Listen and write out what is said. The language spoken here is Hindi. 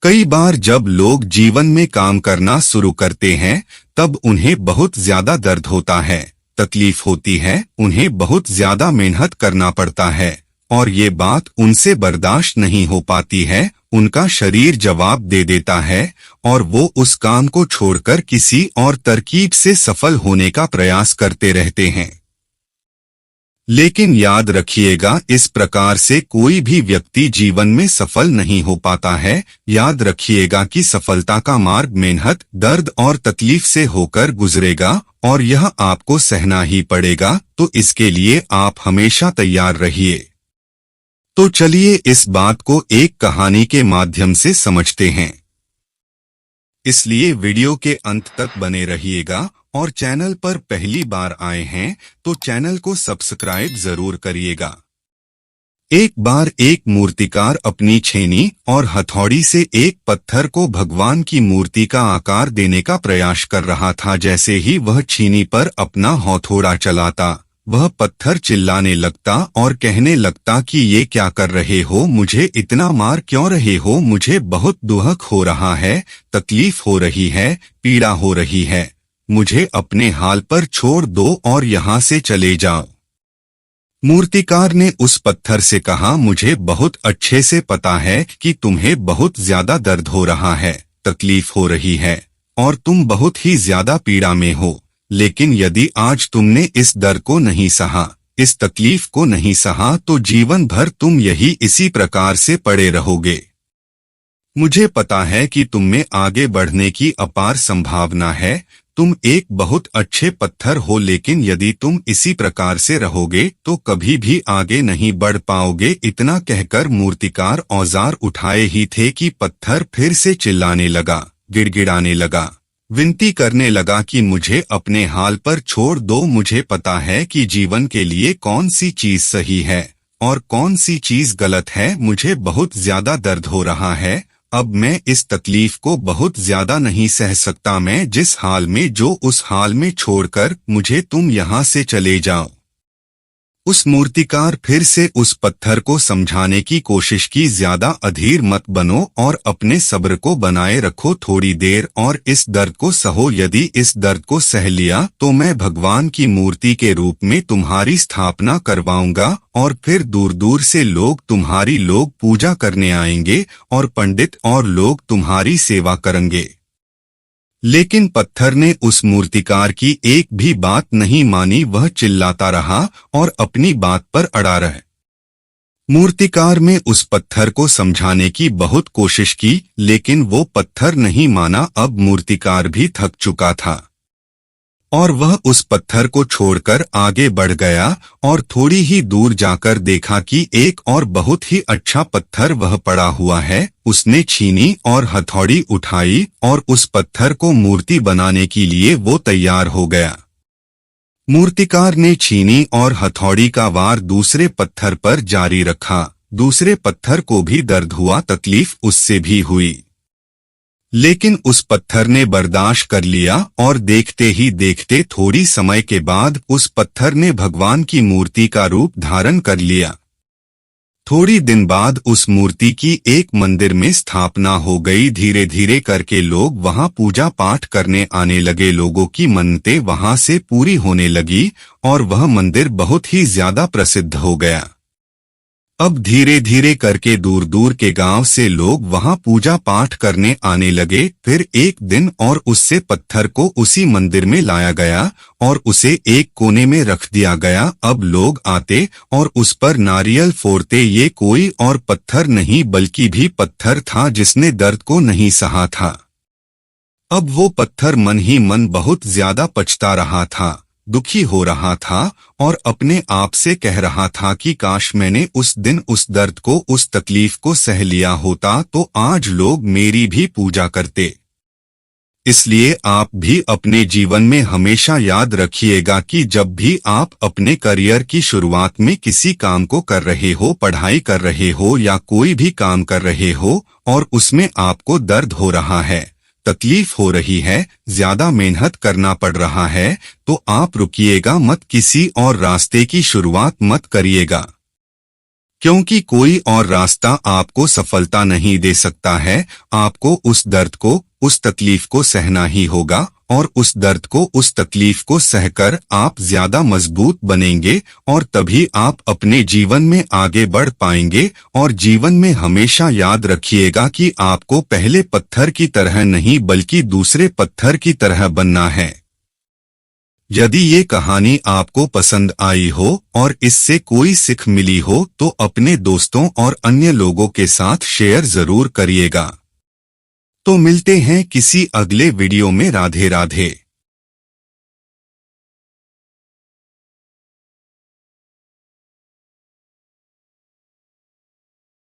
कई बार जब लोग जीवन में काम करना शुरू करते हैं तब उन्हें बहुत ज्यादा दर्द होता है, तकलीफ होती है, उन्हें बहुत ज्यादा मेहनत करना पड़ता है और ये बात उनसे बर्दाश्त नहीं हो पाती है। उनका शरीर जवाब दे देता है और वो उस काम को छोड़कर किसी और तरकीब से सफल होने का प्रयास करते रहते हैं। लेकिन याद रखिएगा, इस प्रकार से कोई भी व्यक्ति जीवन में सफल नहीं हो पाता है। याद रखिएगा कि सफलता का मार्ग मेहनत, दर्द और तकलीफ से होकर गुजरेगा और यह आपको सहना ही पड़ेगा, तो इसके लिए आप हमेशा तैयार रहिए। तो चलिए इस बात को एक कहानी के माध्यम से समझते हैं, इसलिए वीडियो के अंत तक बने रहिएगा और चैनल पर पहली बार आए हैं तो चैनल को सब्सक्राइब जरूर करिएगा। एक बार एक मूर्तिकार अपनी छेनी और हथौड़ी से एक पत्थर को भगवान की मूर्ति का आकार देने का प्रयास कर रहा था। जैसे ही वह छीनी पर अपना हथौड़ा चलाता, वह पत्थर चिल्लाने लगता और कहने लगता कि ये क्या कर रहे हो, मुझे इतना मार क्यों रहे हो, मुझे बहुत दुख हो रहा है, तकलीफ हो रही है, पीड़ा हो रही है, मुझे अपने हाल पर छोड़ दो और यहाँ से चले जाओ। मूर्तिकार ने उस पत्थर से कहा, मुझे बहुत अच्छे से पता है कि तुम्हें बहुत ज्यादा दर्द हो रहा है, तकलीफ हो रही है और तुम बहुत ही ज्यादा पीड़ा में हो, लेकिन यदि आज तुमने इस दर्द को नहीं सहा, इस तकलीफ को नहीं सहा, तो जीवन भर तुम यही इसी प्रकार से पड़े रहोगे। मुझे पता है कि तुम में आगे बढ़ने की अपार संभावना है, तुम एक बहुत अच्छे पत्थर हो, लेकिन यदि तुम इसी प्रकार से रहोगे तो कभी भी आगे नहीं बढ़ पाओगे। इतना कहकर मूर्तिकार औजार उठाए ही थे कि पत्थर फिर से चिल्लाने लगा, गिड़गिड़ाने लगा, विनती करने लगा कि मुझे अपने हाल पर छोड़ दो। मुझे पता है कि जीवन के लिए कौन सी चीज सही है और कौन सी चीज गलत है। मुझे बहुत ज्यादा दर्द हो रहा है, अब मैं इस तकलीफ को बहुत ज्यादा नहीं सह सकता। मैं जिस हाल में जो उस हाल में छोड़कर मुझे तुम यहाँ से चले जाओ। उस मूर्तिकार फिर से उस पत्थर को समझाने की कोशिश की, ज्यादा अधीर मत बनो और अपने सब्र को बनाए रखो थोड़ी देर और इस दर्द को सहो। यदि इस दर्द को सह लिया तो मैं भगवान की मूर्ति के रूप में तुम्हारी स्थापना करवाऊंगा और फिर दूर दूर से लोग तुम्हारी पूजा करने आएंगे और पंडित और लोग तुम्हारी सेवा करेंगे। लेकिन पत्थर ने उस मूर्तिकार की एक भी बात नहीं मानी, वह चिल्लाता रहा और अपनी बात पर अड़ा रहा। मूर्तिकार में उस पत्थर को समझाने की बहुत कोशिश की, लेकिन वो पत्थर नहीं माना। अब मूर्तिकार भी थक चुका था और वह उस पत्थर को छोड़कर आगे बढ़ गया और थोड़ी ही दूर जाकर देखा कि एक और बहुत ही अच्छा पत्थर वह पड़ा हुआ है। उसने छीनी और हथौड़ी उठाई और उस पत्थर को मूर्ति बनाने के लिए वो तैयार हो गया। मूर्तिकार ने छीनी और हथौड़ी का वार दूसरे पत्थर पर जारी रखा। दूसरे पत्थर को भी दर्द हुआ, तकलीफ उससे भी हुई, लेकिन उस पत्थर ने बर्दाश्त कर लिया और देखते ही देखते थोड़ी समय के बाद उस पत्थर ने भगवान की मूर्ति का रूप धारण कर लिया। थोड़ी दिन बाद उस मूर्ति की एक मंदिर में स्थापना हो गई। धीरे धीरे करके लोग वहां पूजा पाठ करने आने लगे, लोगों की मन्नतें वहां से पूरी होने लगी और वह मंदिर बहुत ही ज्यादा प्रसिद्ध हो गया। अब धीरे धीरे करके दूर दूर के गांव से लोग वहां पूजा पाठ करने आने लगे। फिर एक दिन और उससे पत्थर को उसी मंदिर में लाया गया और उसे एक कोने में रख दिया गया। अब लोग आते और उस पर नारियल फोड़ते। ये कोई और पत्थर नहीं बल्कि भी पत्थर था जिसने दर्द को नहीं सहा था। अब वो पत्थर मन ही मन बहुत ज्यादा पछता रहा था, दुखी हो रहा था और अपने आप से कह रहा था कि काश मैंने उस दिन उस दर्द को, उस तकलीफ को सह लिया होता तो आज लोग मेरी भी पूजा करते। इसलिए आप भी अपने जीवन में हमेशा याद रखिएगा कि जब भी आप अपने करियर की शुरुआत में किसी काम को कर रहे हो, पढ़ाई कर रहे हो या कोई भी काम कर रहे हो और उसमें आपको दर्द हो रहा है, तकलीफ हो रही है, ज्यादा मेहनत करना पड़ रहा है, तो आप रुकिएगा मत, किसी और रास्ते की शुरुआत मत करिएगा। क्योंकि कोई और रास्ता आपको सफलता नहीं दे सकता है। आपको उस दर्द को, उस तकलीफ को सहना ही होगा, और उस दर्द को, उस तकलीफ को सहकर आप ज्यादा मजबूत बनेंगे, और तभी आप अपने जीवन में आगे बढ़ पाएंगे। और जीवन में हमेशा याद रखिएगा कि आपको पहले पत्थर की तरह नहीं बल्कि दूसरे पत्थर की तरह बनना है। यदि ये कहानी आपको पसंद आई हो और इससे कोई सीख मिली हो तो अपने दोस्तों और अन्य लोगों के साथ शेयर जरूर करिएगा। तो मिलते हैं किसी अगले वीडियो में। राधे राधे।